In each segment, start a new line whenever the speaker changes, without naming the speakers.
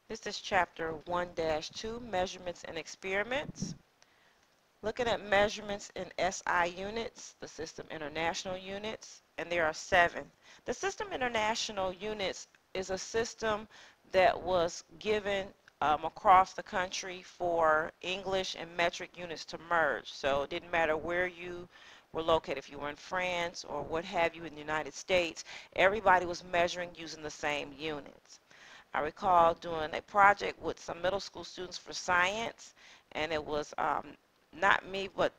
This is chapter 1-2, Measurements and Experiments. Looking at measurements in SI units, the System International Units, and there are 7. The System International Units is a system that was given across the country for English and metric units to merge. So it didn't matter where you were located, if you were in France or what have you in the United States, everybody was measuring using the same units. I recall doing a project with some middle school students for science, and it was not me, but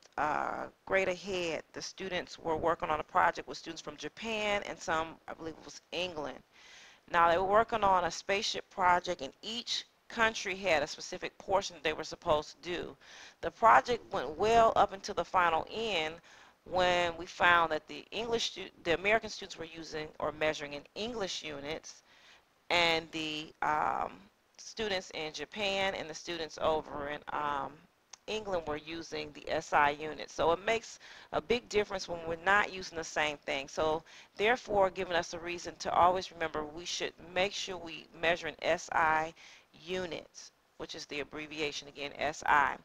grade ahead. The students were working on a project with students from Japan and some, I believe it was England. Now they were working on a spaceship project, and each country had a specific portion that they were supposed to do. The project went well up until the final end when we found that the American students were using or measuring in English units, and the students in Japan and the students over in England were using the SI unit. So it makes a big difference when we're not using the same thing. So therefore, giving us a reason to always remember we should make sure we measure in SI units, which is the abbreviation again, SI.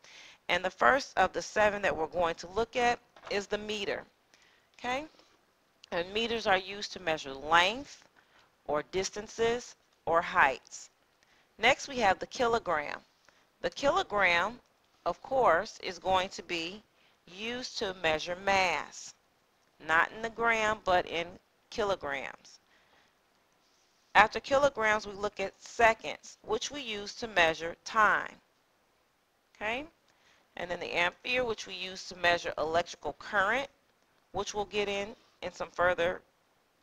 And the first of the 7 that we're going to look at is the meter. Okay? And meters are used to measure length, or distances, or heights. Next we have the kilogram. The kilogram, of course, is going to be used to measure mass. Not in the gram, but in kilograms. After kilograms, we look at seconds, which we use to measure time. Okay? And then the ampere, which we use to measure electrical current, which we'll get in some further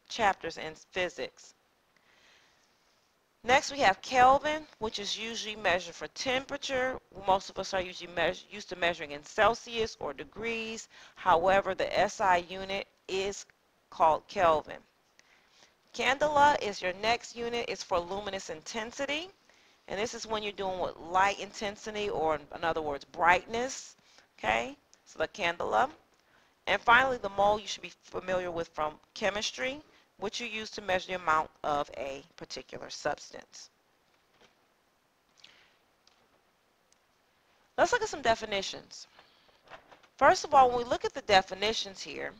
chapters in physics. Next we have Kelvin, which is usually measured for temperature. Most of us are usually used to measuring in Celsius or degrees. However, the SI unit is called Kelvin. Candela is your next unit. It's for luminous intensity. And this is when you're doing with light intensity, or in other words, brightness. Okay, so the candela. And finally, the mole you should be familiar with from chemistry, which you use to measure the amount of a particular substance. Let's look at some definitions. First of all, when we look at the definitions here,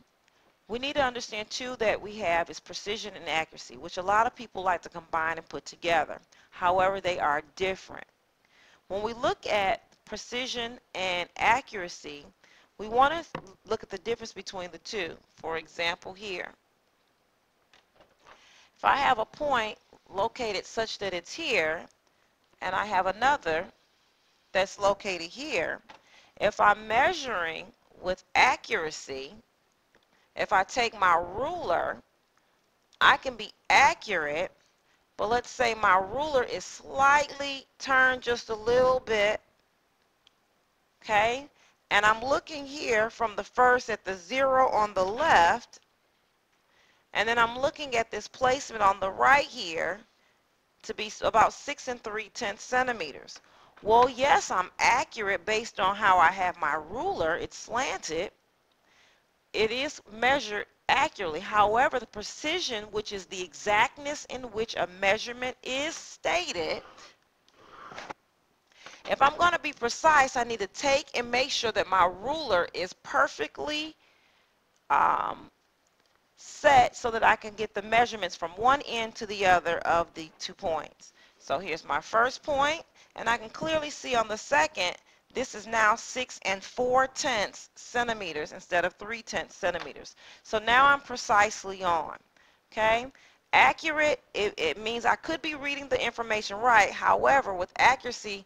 we need to understand too that we have is precision and accuracy, which a lot of people like to combine and put together. However, they are different. When we look at precision and accuracy, we want to look at the difference between the two. For example, here, if I have a point located such that it's here, and I have another that's located here, if I'm measuring with accuracy, if I take my ruler, I can be accurate, but let's say my ruler is slightly turned just a little bit, okay? And I'm looking here from the first at the 0 on the left, and then I'm looking at this placement on the right here to be about 6 3/10 centimeters. Well, yes, I'm accurate based on how I have my ruler. It's slanted. It is measured accurately. However, the precision, which is the exactness in which a measurement is stated, if I'm going to be precise, I need to take and make sure that my ruler is perfectly set so that I can get the measurements from one end to the other of the 2 points. So here's my first point, and I can clearly see on the second, this is now 6 4/10 centimeters instead of 3/10 centimeters. So now I'm precisely on. Okay? Accurate, it means I could be reading the information right. However, with accuracy,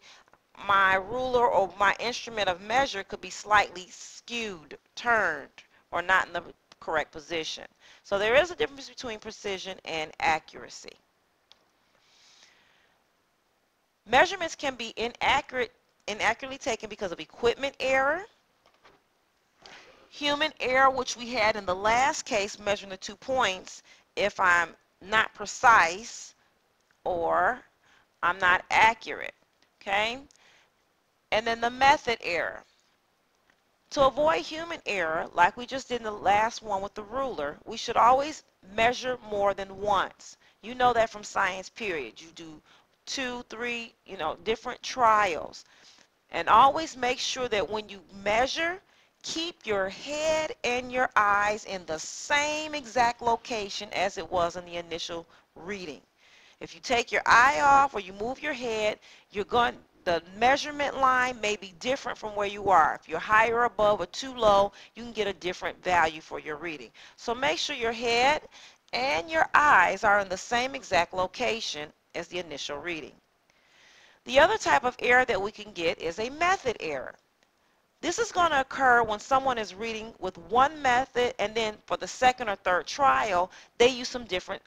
my ruler or my instrument of measure could be slightly skewed, turned, or not in the correct position. So there is a difference between precision and accuracy. Measurements can be inaccurately taken because of equipment error, human error, which we had in the last case measuring the 2 points, if I'm not precise or I'm not accurate. Okay? And then the method error. To avoid human error, like we just did in the last one with the ruler, we should always measure more than once. You know that from science period. You do 2, 3, different trials. And always make sure that when you measure, keep your head and your eyes in the same exact location as it was in the initial reading. If you take your eye off or you move your head, the measurement line may be different from where you are. If you're higher or above or too low, you can get a different value for your reading. So make sure your head and your eyes are in the same exact location as the initial reading. The other type of error that we can get is a method error. This is going to occur when someone is reading with one method and then for the second or third trial, they use some different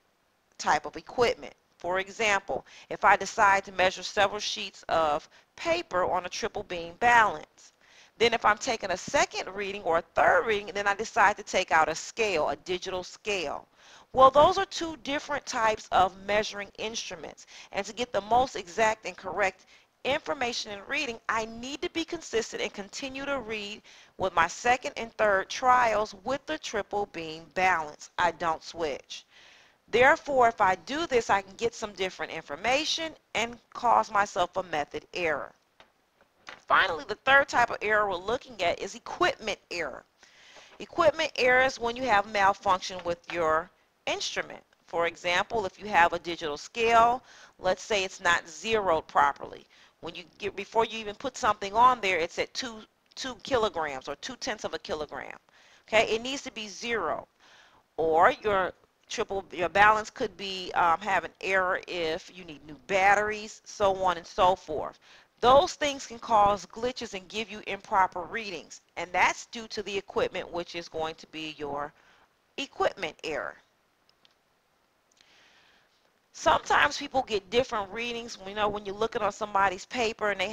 type of equipment. For example, if I decide to measure several sheets of paper on a triple beam balance, then if I'm taking a second reading or a third reading, then I decide to take out a scale, a digital scale. Well, those are two different types of measuring instruments. And to get the most exact and correct information in reading, I need to be consistent and continue to read with my second and third trials with the triple beam balance. I don't switch. Therefore, if I do this, I can get some different information and cause myself a method error. Finally, the third type of error we're looking at is equipment error. Equipment error is when you have malfunction with your instrument. For example, if you have a digital scale, let's say it's not zeroed properly. Before you even put something on there, it's at 2 kilograms or 2/10 of a kilogram. Okay, it needs to be zero. Or your balance could be have an error if you need new batteries, so on and so forth. Those things can cause glitches and give you improper readings, and that's due to the equipment, which is going to be your equipment error. Sometimes people get different readings. When you're looking on somebody's paper and they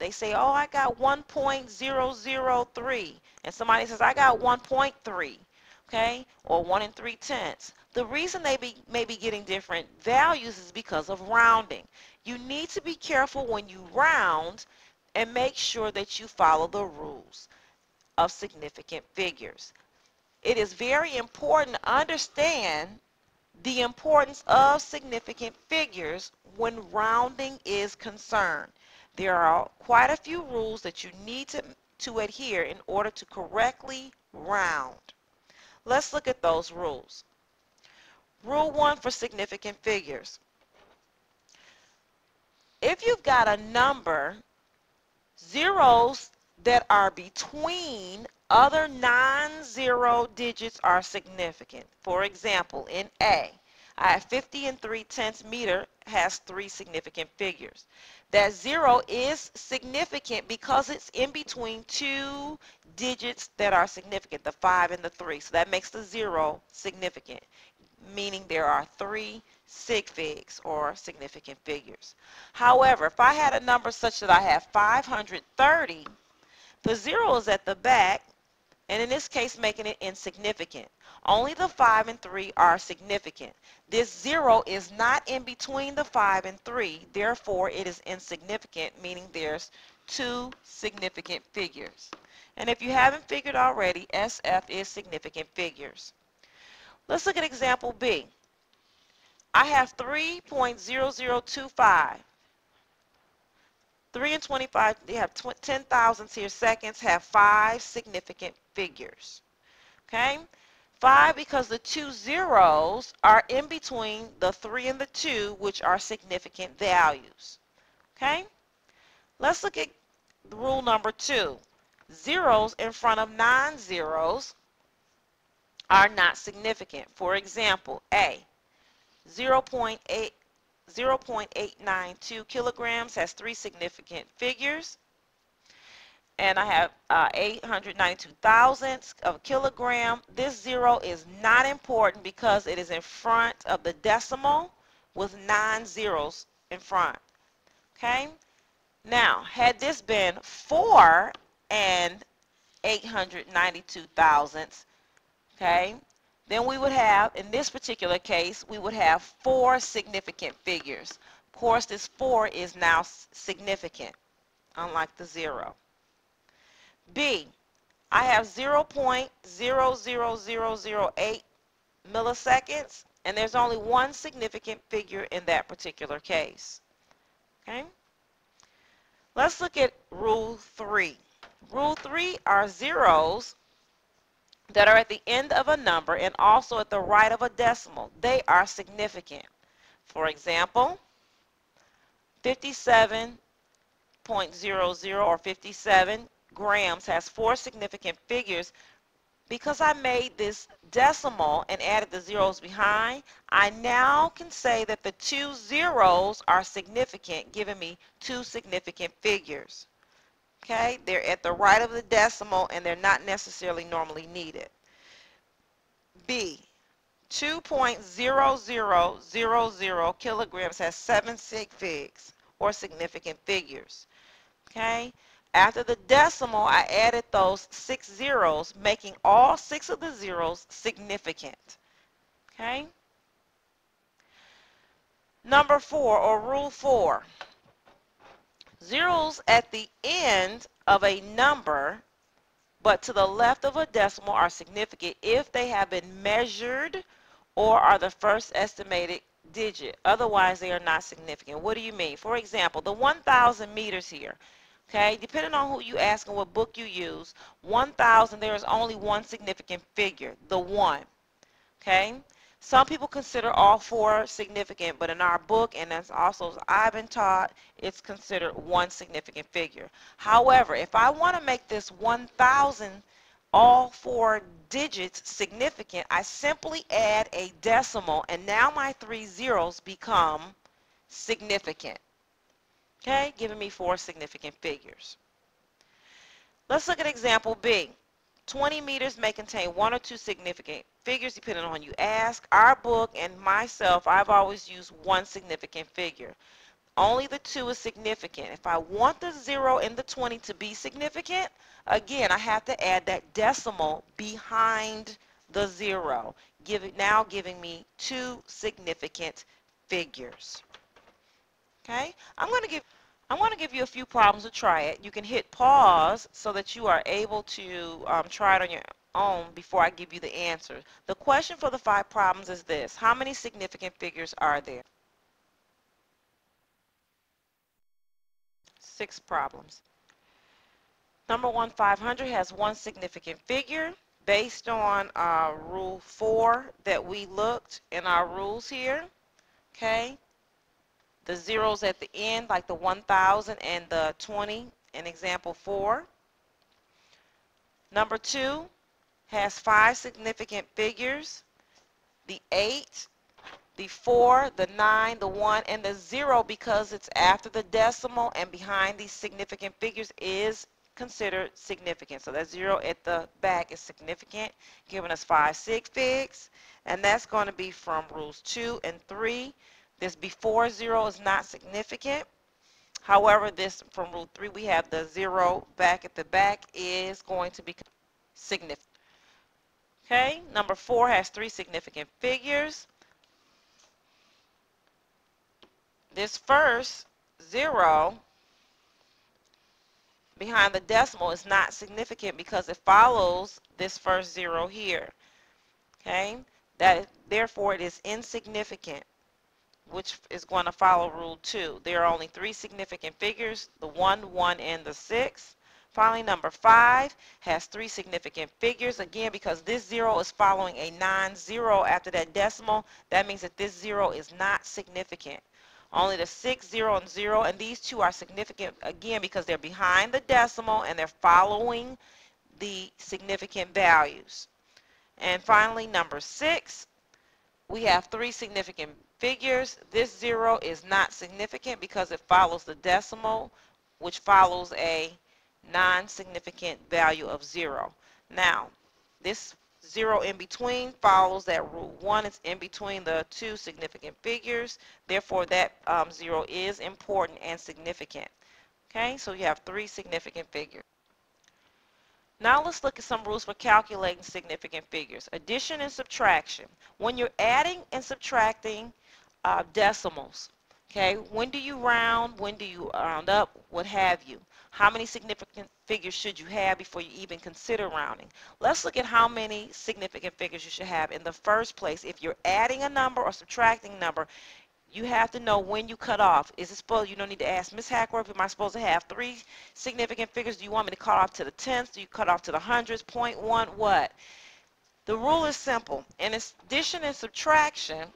say, oh, I got 1.003, and somebody says, I got 1.3, okay, or 1 3/10. The reason they may be getting different values is because of rounding. You need to be careful when you round and make sure that you follow the rules of significant figures. It is very important to understand the importance of significant figures when rounding is concerned. There are quite a few rules that you need to adhere in order to correctly round. Let's look at those rules. Rule 1 for significant figures. If you've got a number, zeros that are between other non-zero digits are significant. For example, in A, I have 50 3/10 meter has 3 significant figures. That 0 is significant because it's in between 2 digits that are significant, the 5 and the 3. So that makes the 0 significant, meaning there are 3 sig figs or significant figures. However, if I had a number such that I have 530, the 0 is at the back, and in this case making it insignificant. Only the 5 and 3 are significant. This 0 is not in between the 5 and 3, therefore it is insignificant, meaning there's 2 significant figures. And if you haven't figured already, SF is significant figures. Let's look at example B. I have 3.0025. 3 and 25, they have 10 thousandths here. Seconds have 5 significant figures. Okay? 5 because the 2 zeros are in between the 3 and the 2, which are significant values. Okay? Let's look at rule number 2. Zeros in front of non-zeros are not significant. For example, A, 0.892 kilograms has 3 significant figures, and I have 892 thousandths of a kilogram. This 0 is not important because it is in front of the decimal with 9 zeros in front. Okay? Now, had this been 4 and 892 thousandths, okay, then we would have, in this particular case, we would have 4 significant figures. Of course, this 4 is now significant, unlike the 0. B, I have 0.00008 milliseconds, and there's only one significant figure in that particular case. Okay? Let's look at Rule 3. Rule 3 are zeros that are at the end of a number and also at the right of a decimal. They are significant. For example, 57.00 or 57 grams has 4 significant figures. Because I made this decimal and added the zeros behind, I now can say that the 2 zeros are significant, giving me 2 significant figures. Okay, they're at the right of the decimal and they're not necessarily normally needed. B, 2.0000 kilograms has 7 sig figs or significant figures. Okay, after the decimal, I added those 6 zeros, making all 6 of the zeros significant. Okay, number 4, or Rule 4. Zeros at the end of a number but to the left of a decimal are significant if they have been measured or are the first estimated digit. Otherwise, they are not significant. What do you mean? For example, the 1,000 meters here. Okay, depending on who you ask and what book you use, 1,000, there is only one significant figure, the 1. Okay, some people consider all 4 significant, but in our book, and that's also as I've been taught, it's considered one significant figure. However, if I want to make this 1,000 all 4 digits significant, I simply add a decimal, and now my 3 zeros become significant. Okay, giving me 4 significant figures. Let's look at example B. 20 meters may contain 1 or 2 significant figures depending on who you ask. Our book and myself, I've always used 1 significant figure. Only the 2 is significant. If I want the 0 in the 20 to be significant, again, I have to add that decimal behind the 0, now giving me 2 significant figures. Okay, I'm going to give you a few problems to try it. You can hit pause so that you are able to try it on your own before I give you the answer. The question for the 5 problems is this: how many significant figures are there? 6 problems. Number 1, 500 has 1 significant figure. Based on Rule 4 that we looked in our rules here, okay, the zeros at the end, like the 1,000 and the 20 in example 4. Number 2 has 5 significant figures: the 8, the 4, the 9, the 1, and the 0, because it's after the decimal and behind these significant figures, is considered significant. So that 0 at the back is significant, giving us 5 sig figs, and that's going to be from rules 2 and 3. This before 0 is not significant. However, this from rule 3, we have the 0 back at the back is going to be significant. Okay, number 4 has 3 significant figures. This first 0 behind the decimal is not significant because it follows this first 0 here. Okay, therefore it is insignificant, which is going to follow rule 2. There are only 3 significant figures: the 1, 1, and the 6. Finally, number 5 has 3 significant figures. Again, because this 0 is following a non-zero after that decimal, that means that this 0 is not significant. Only the 6, 0, and 0, and these 2 are significant, again, because they're behind the decimal and they're following the significant values. And finally, number 6, we have 3 significant figures. This 0 is not significant because it follows the decimal, which follows a non-significant value of 0. Now, this 0 in between follows that rule 1. It's in between the 2 significant figures. Therefore, that 0 is important and significant. Okay, so you have 3 significant figures. Now let's look at some rules for calculating significant figures. Addition and subtraction. When you're adding and subtracting decimals, okay, when do you round, when do you round up, what have you? How many significant figures should you have before you even consider rounding? Let's look at how many significant figures you should have in the first place. If you're adding a number or subtracting a number, you have to know when you cut off. Is it supposed, you don't need to ask Miss Hackworth, am I supposed to have 3 significant figures? Do you want me to cut off to the tenths? Do you cut off to the hundreds? 0.1, what? The rule is simple. In addition and subtraction,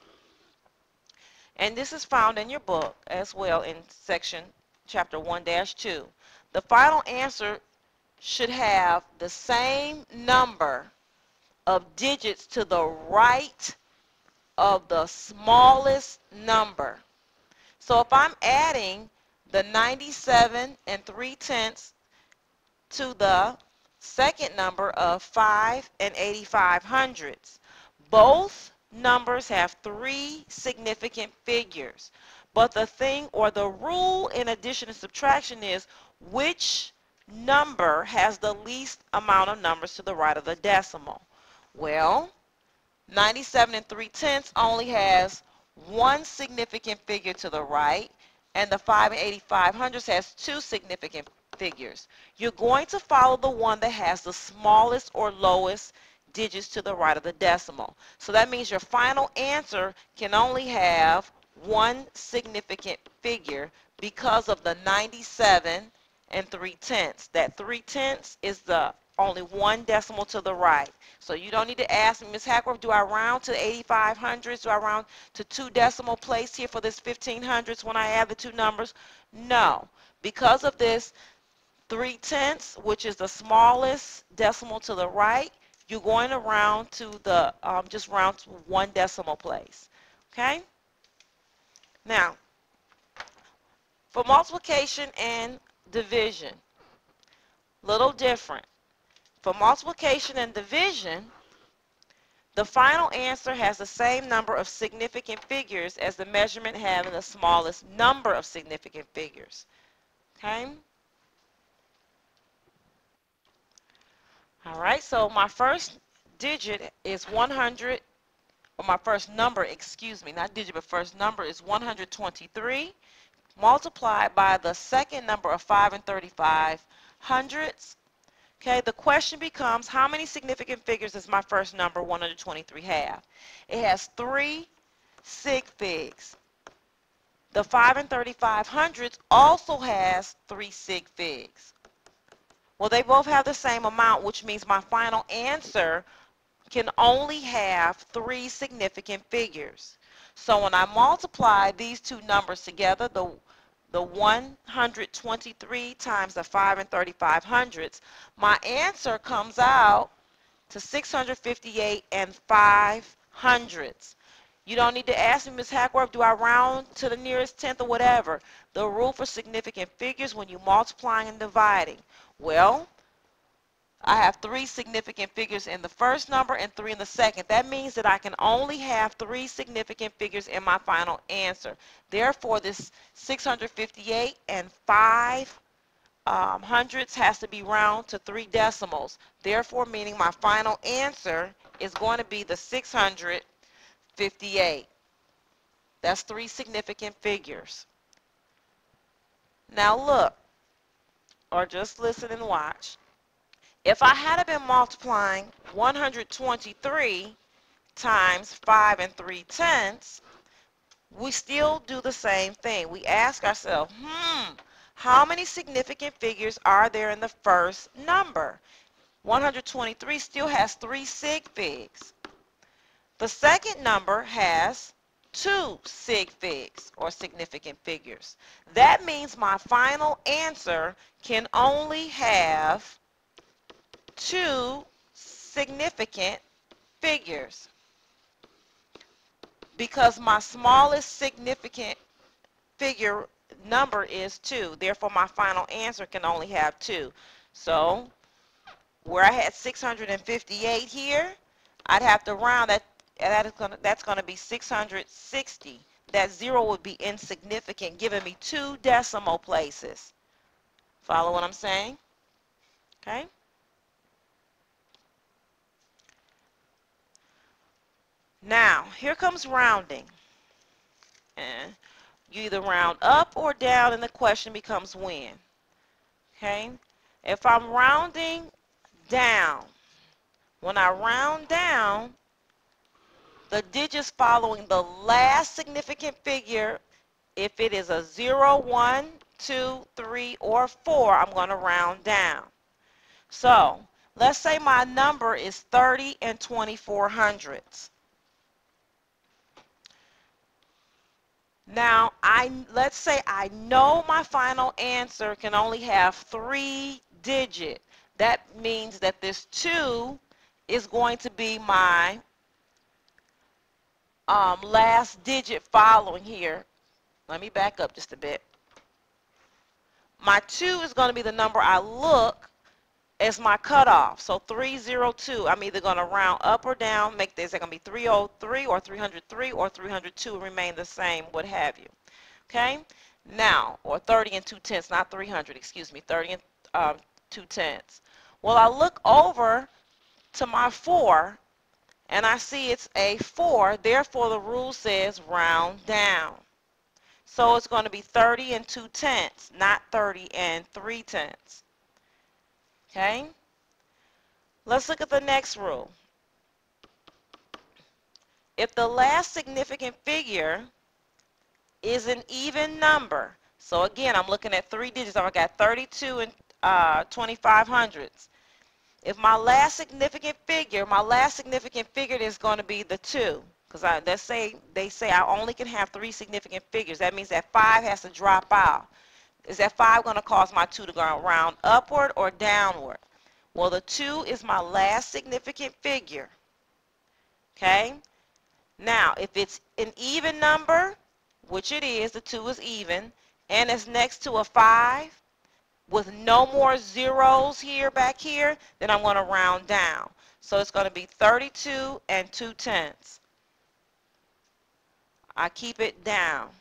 and this is found in your book as well in section chapter 1-2, the final answer should have the same number of digits to the right of the smallest number. So if I'm adding the 97 and 3/10 to the second number of 5 and 85/100, both numbers have 3 significant figures. But the thing or the rule in addition and subtraction is which number has the least amount of numbers to the right of the decimal. Well, 97 and 3/10 only has 1 significant figure to the right, and the 5 and 85/100 has 2 significant figures. You're going to follow the one that has the smallest or lowest digits to the right of the decimal. So that means your final answer can only have 1 significant figure because of the 97 and 3/10. That 3/10 is the only 1 decimal to the right. So you don't need to ask me, Ms. Hackworth, do I round to 85/100? Do I round to 2 decimal place here for this 1500s when I add the 2 numbers? No. Because of this 3/10, which is the smallest decimal to the right, you're going to round to the, just round to 1 decimal place. Okay? Now, for multiplication and division, little different. For multiplication and division, the final answer has the same number of significant figures as the measurement having the smallest number of significant figures. Okay? All right, so my first digit is 100, or my first number, excuse me, not digit, but first number is 123, multiplied by the second number of 5 and 35/100. Okay, the question becomes, how many significant figures does my first number, 123, have? It has 3 sig figs. The 5 and 35/100 also has 3 sig figs. Well, they both have the same amount, which means my final answer can only have 3 significant figures. So when I multiply these two numbers together, the 123 times the 5 and 35/100, my answer comes out to 658 and 5/100. You don't need to ask me, Ms. Hackworth, do I round to the nearest tenth or whatever? The rule for significant figures when you multiplying and dividing. Well, I have 3 significant figures in the first number and 3 in the second. That means that I can only have 3 significant figures in my final answer. Therefore, this 658 and 5/100 has to be round to 3 decimals. Therefore, meaning my final answer is going to be the 658. That's 3 significant figures. Now look, or just listen and watch. If I had been multiplying 123 times 5 and 3/10, we still do the same thing. We ask ourselves, how many significant figures are there in the first number? 123 still has 3 sig figs. The second number has 2 sig figs, or significant figures. That means my final answer can only have 2 significant figures because my smallest significant figure number is 2. Therefore, my final answer can only have 2. So, where I had 658 here, I'd have to round that. That's going to be 660. That 0 would be insignificant, giving me 2 decimal places. Follow what I'm saying? Okay? Now, here comes rounding. And you either round up or down, and the question becomes when. Okay? If I'm rounding down, when I round down, the digits following the last significant figure, if it is a 0, 1, 2, 3, or 4, I'm going to round down. So let's say my number is 30 and 24 hundredths. Now, let's say I know my final answer can only have 3 digits. That means that this 2 is going to be my last digit following here. Let me back up just a bit. My 2 is going to be the number I look as my cutoff. So 302, I'm either going to round up or down, make this, it's going to be 303 or 303 or 302, remain the same, what have you. Okay? Now, or 30 and 2/10, not 300, excuse me, 30 and 2/10. Well, I look over to my 4, and I see it's a 4, therefore the rule says round down. So it's going to be 30 and 2/10, not 30 and 3/10. Okay? Let's look at the next rule. If the last significant figure is an even number, so again, I'm looking at 3 digits. I've got 32 and 25 hundredths. If my last significant figure is going to be the 2, because they say I only can have 3 significant figures. That means that 5 has to drop out. Is that 5 going to cause my 2 to go round upward or downward? Well, the 2 is my last significant figure. Okay? Now, if it's an even number, which it is, the 2 is even, and it's next to a 5, with no more zeros here, back here, then I'm going to round down. So it's going to be 32 and 2/10. I keep it down.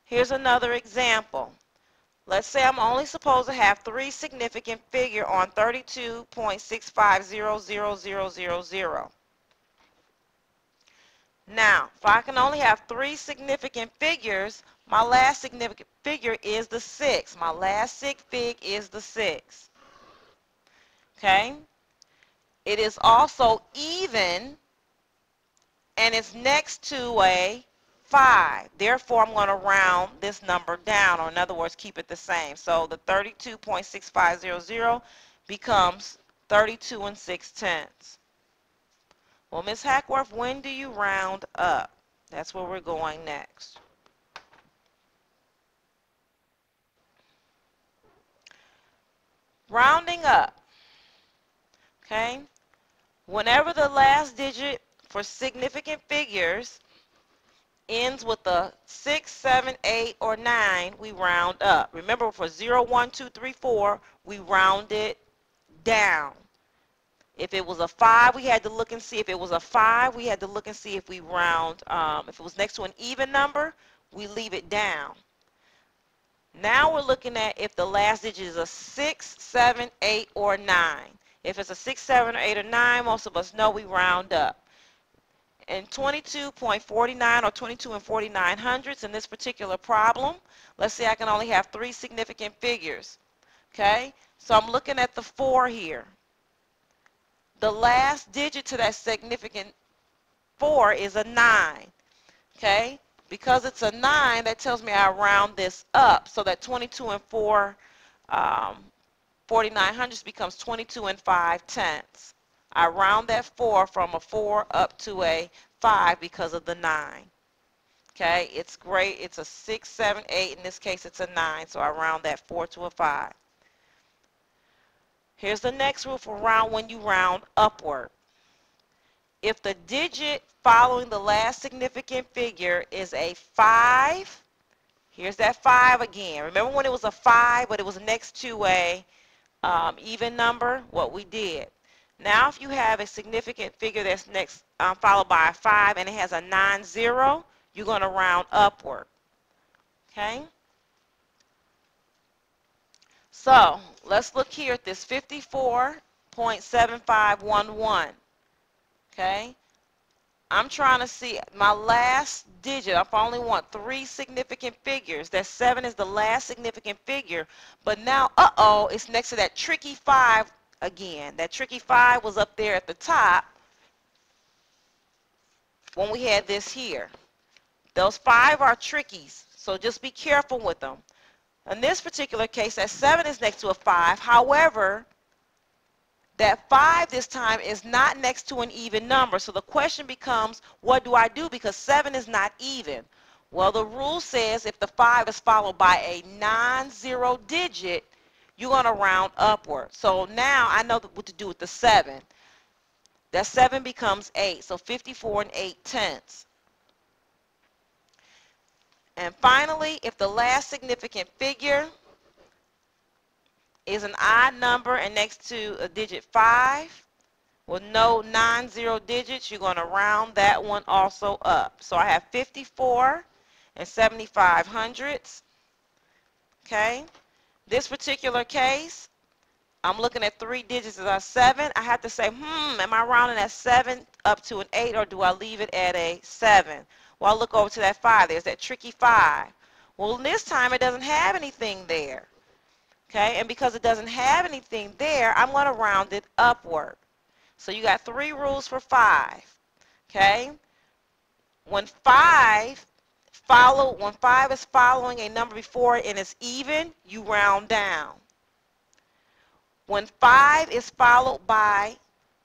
Here's another example. Let's say I'm only supposed to have 3 significant figures on 32.65000000. Now, if I can only have 3 significant figures, my last significant figure is the 6. My last sig fig is the 6. Okay? It is also even, and it's next to a 5. Therefore, I'm going to round this number down, or in other words, keep it the same. So the 32.6500 becomes 32 and 6/10. Well, Ms. Hackworth, when do you round up? That's where we're going next. Rounding up. Okay? Whenever the last digit for significant figures ends with a 6, 7, 8, or 9, we round up. Remember, for 0, 1, 2, 3, 4, we rounded down. If it was a 5, we had to look and see. If it was a 5, we had to look and see if we round, if it was next to an even number, we leave it down. Now we're looking at if the last digit is a 6, 7, 8, or 9. If it's a 6, 7, or 8, or 9, most of us know we round up. And 22.49 or 22 and 49 hundredths in this particular problem, let's say I can only have 3 significant figures. Okay? So I'm looking at the 4 here. The last digit to that significant 4 is a 9. Okay? Because it's a 9, that tells me I round this up, so that 22 and 49 hundredths becomes 22 and 5/10. I round that 4 from a 4 up to a 5 because of the 9. Okay? It's great. It's a 6, 7, 8. In this case, it's a 9, so I round that 4 to a 5. Here's the next rule for round when you round upward. If the digit following the last significant figure is a 5, here's that 5 again. Remember when it was a 5, but it was next to a even number? What we did. Now if you have a significant figure that's next followed by a 5 and it has a 9, 0, you're going to round upward. Okay? So let's look here at this 54.7511. Okay? I'm trying to see my last digit. I only want 3 significant figures. That 7 is the last significant figure. But now, it's next to that tricky 5 again. That tricky 5 was up there at the top. when we had this here. Those 5 are trickies, so just be careful with them. In this particular case, that 7 is next to a 5. However, that 5 this time is not next to an even number. So the question becomes, what do I do? Because 7 is not even. Well, the rule says if the 5 is followed by a non-zero digit, you're going to round upward. So now I know what to do with the 7. That 7 becomes 8. So 54 8/10. And finally, if the last significant figure is an odd number and next to a digit 5 with no non-zero digits, you're going to round that one also up. So I have 54 7/75. Okay. This particular case, I'm looking at 3 digits as a 7. I have to say, am I rounding that 7 up to an 8 or do I leave it at a 7? Well, I'll look over to that 5. There's that tricky 5. Well, this time it doesn't have anything there. Okay, and because it doesn't have anything there, I'm going to round it upward. So you got 3 rules for 5. Okay, when 5 is following a number before it and it's even, you round down. When 5 is followed by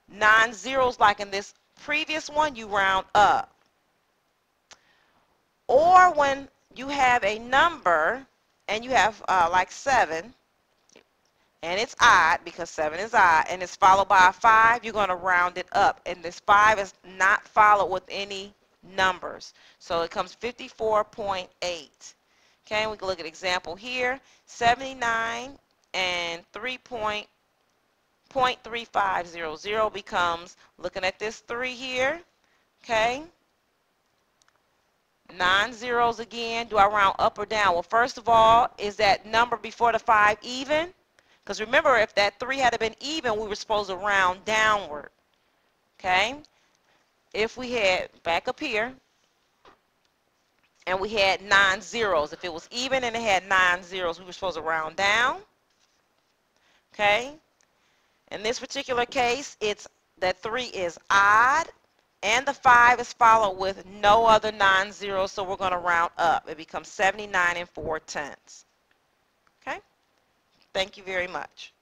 non-zeros like in this previous one, you round up. Or when you have a number and you have like 7 and it's odd because 7 is odd and it's followed by a 5, you're going to round it up. And this 5 is not followed with any numbers. So it comes 54.8. Okay, we can look at example here. 79 and 3.3500 becomes, looking at this 3 here, okay, non-zeros again. Do I round up or down? Well, first of all, is that number before the 5 even? Because remember, if that 3 had been even, we were supposed to round downward. Okay? If we had, back up here, and we had non-zeros, if it was even and it had non-zeros, we were supposed to round down. Okay? In this particular case, it's that 3 is odd, and the 5 is followed with no other non-zeros, so we're going to round up. It becomes 79 4/10. Okay? Thank you very much.